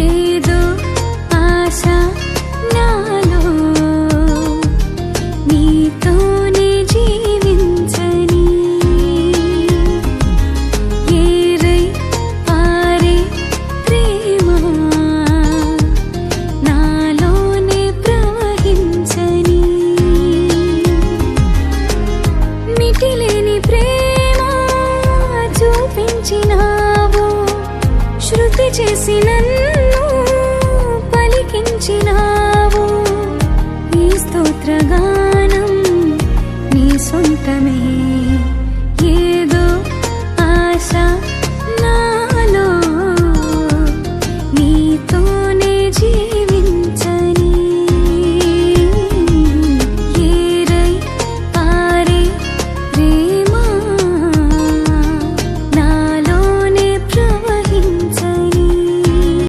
ఏదో ఆశ నాలో నీతోనే జీవించని ఏరై పారే ప్రేమ నాలోనే ప్రవహించని మిటిలేని ప్రేమ చూపించినావు శృతి చేసి నన్ను పలికించినావు ఈ స్తోత్రగానం నీ సొంతమే